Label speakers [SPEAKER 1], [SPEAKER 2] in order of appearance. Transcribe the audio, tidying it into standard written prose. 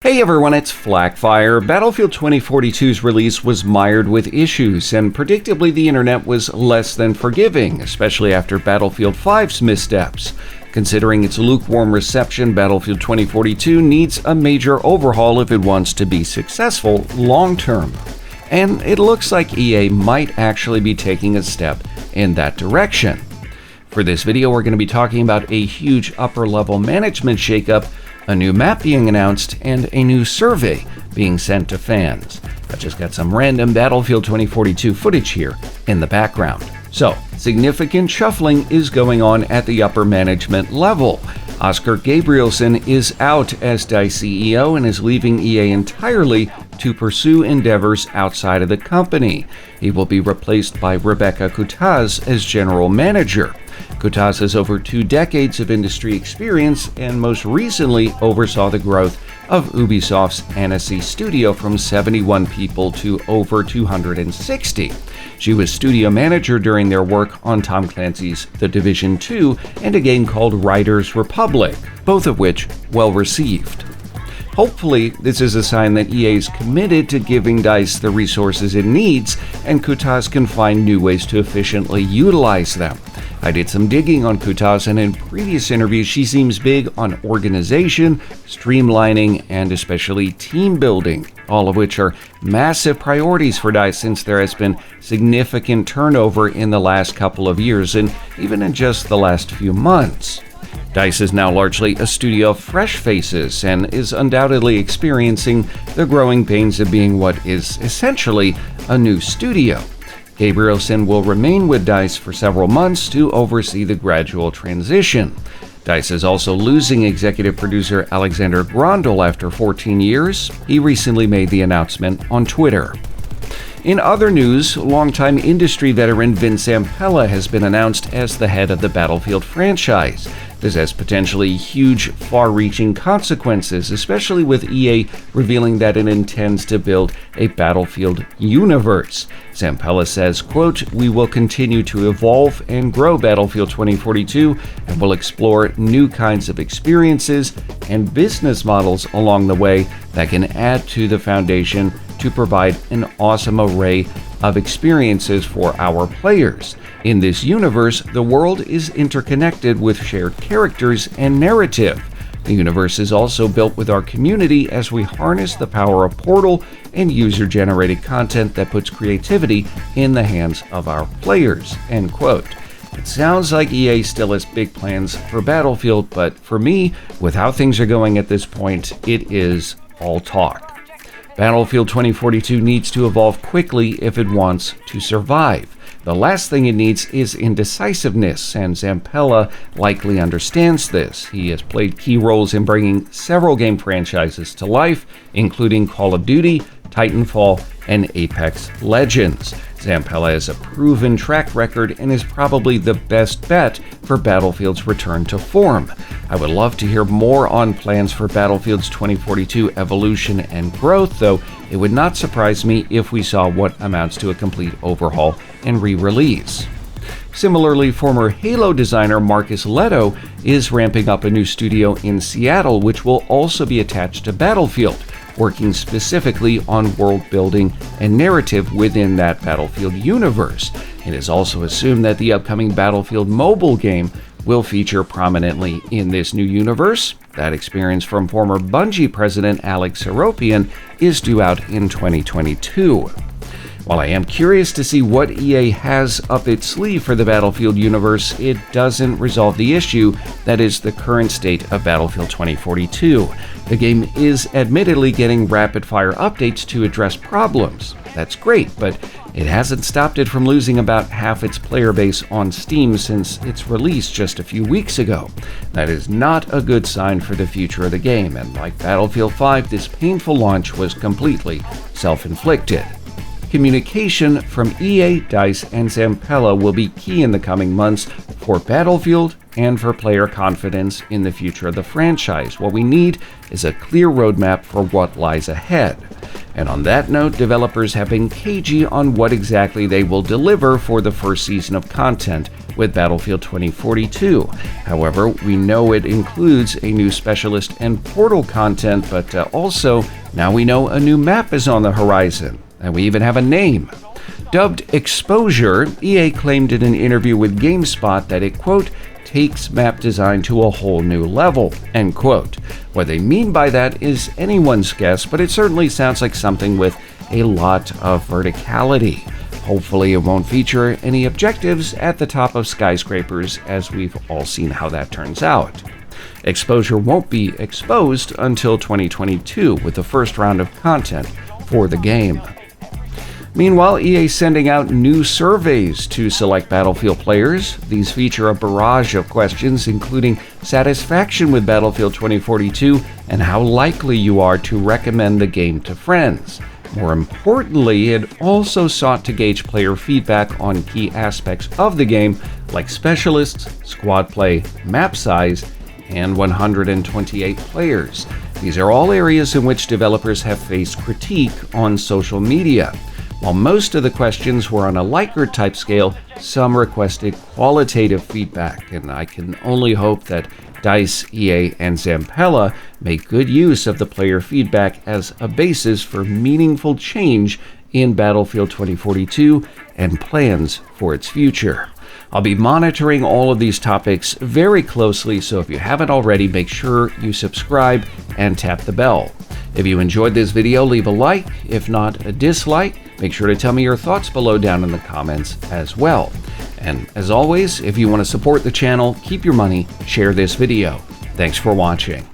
[SPEAKER 1] Hey everyone, it's FLAK Fire. Battlefield 2042's release was mired with issues, and predictably the internet was less than forgiving, especially after Battlefield 5's missteps. Considering its lukewarm reception, Battlefield 2042 needs a major overhaul if it wants to be successful long-term. And it looks like EA might actually be taking a step in that direction. For this video, we're going to be talking about a huge upper-level management shakeup, a new map being announced, and a new survey being sent to fans. I've just got some random Battlefield 2042 footage here in the background. So, significant shuffling is going on at the upper management level. Oscar Gabrielson is out as DICE CEO and is leaving EA entirely to pursue endeavors outside of the company. He will be replaced by Rebecka Coutaz as general manager. Coutaz has over 2 decades of industry experience and most recently oversaw the growth of Ubisoft's Annecy studio from 71 people to over 260. She was studio manager during their work on Tom Clancy's The Division 2 and a game called Riders Republic, both of which well received. Hopefully, this is a sign that EA is committed to giving DICE the resources it needs, and Coutaz can find new ways to efficiently utilize them. I did some digging on Coutaz, and in previous interviews, she seems big on organization, streamlining, and especially team building, all of which are massive priorities for DICE since there has been significant turnover in the last couple of years, and even in just the last few months. DICE is now largely a studio of fresh faces and is undoubtedly experiencing the growing pains of being what is essentially a new studio. Gabrielson will remain with DICE for several months to oversee the gradual transition. DICE is also losing executive producer Alexander Grondel after 14 years. He recently made the announcement on Twitter. In other news, longtime industry veteran Vince Zampella has been announced as the head of the Battlefield franchise. This has potentially huge, far-reaching consequences, especially with EA revealing that it intends to build a Battlefield universe. Zampella says, quote, "We will continue to evolve and grow Battlefield 2042 and will explore new kinds of experiences and business models along the way that can add to the foundation to provide an awesome array of experiences for our players. In this universe, the world is interconnected with shared characters and narrative. The universe is also built with our community as we harness the power of Portal and user-generated content that puts creativity in the hands of our players." End quote. It sounds like EA still has big plans for Battlefield, but for me, with how things are going at this point, it is all talk. Battlefield 2042 needs to evolve quickly if it wants to survive. The last thing it needs is indecisiveness, and Zampella likely understands this. He has played key roles in bringing several game franchises to life, including Call of Duty, Titanfall, and Apex Legends. Zampella has a proven track record and is probably the best bet for Battlefield's return to form. I would love to hear more on plans for Battlefield's 2042 evolution and growth, though it would not surprise me if we saw what amounts to a complete overhaul and re-release. Similarly, former Halo designer Marcus Leto is ramping up a new studio in Seattle, which will also be attached to Battlefield, working specifically on world building and narrative within that Battlefield universe. It is also assumed that the upcoming Battlefield mobile game will feature prominently in this new universe. That experience from former Bungie president Alex Seropian is due out in 2022. While I am curious to see what EA has up its sleeve for the Battlefield universe, it doesn't resolve the issue that is the current state of Battlefield 2042. The game is admittedly getting rapid-fire updates to address problems. That's great, but it hasn't stopped it from losing about half its player base on Steam since its release just a few weeks ago. That is not a good sign for the future of the game, and like Battlefield 5, this painful launch was completely self-inflicted. Communication from EA, DICE, and Zampella will be key in the coming months for Battlefield and for player confidence in the future of the franchise. What we need is a clear roadmap for what lies ahead. And on that note, developers have been cagey on what exactly they will deliver for the first season of content with Battlefield 2042. However, we know it includes a new specialist and portal content, but also now we know a new map is on the horizon, and we even have a name. Dubbed Exposure, EA claimed in an interview with GameSpot that it, quote, takes map design to a whole new level, end quote. What they mean by that is anyone's guess, but it certainly sounds like something with a lot of verticality. Hopefully it won't feature any objectives at the top of skyscrapers, as we've all seen how that turns out. Exposure won't be exposed until 2022 with the first round of content for the game. Meanwhile, EA is sending out new surveys to select Battlefield players. These feature a barrage of questions, including satisfaction with Battlefield 2042 and how likely you are to recommend the game to friends. More importantly, it also sought to gauge player feedback on key aspects of the game, like specialists, squad play, map size, and 128 players. These are all areas in which developers have faced critique on social media. While most of the questions were on a Likert type scale, some requested qualitative feedback, and I can only hope that DICE, EA, and Zampella make good use of the player feedback as a basis for meaningful change in Battlefield 2042 and plans for its future. I'll be monitoring all of these topics very closely, so if you haven't already, make sure you subscribe and tap the bell. If you enjoyed this video, leave a like. If not, a dislike. Make sure to tell me your thoughts below down in the comments as well. And as always, if you want to support the channel, keep your money, share this video. Thanks for watching.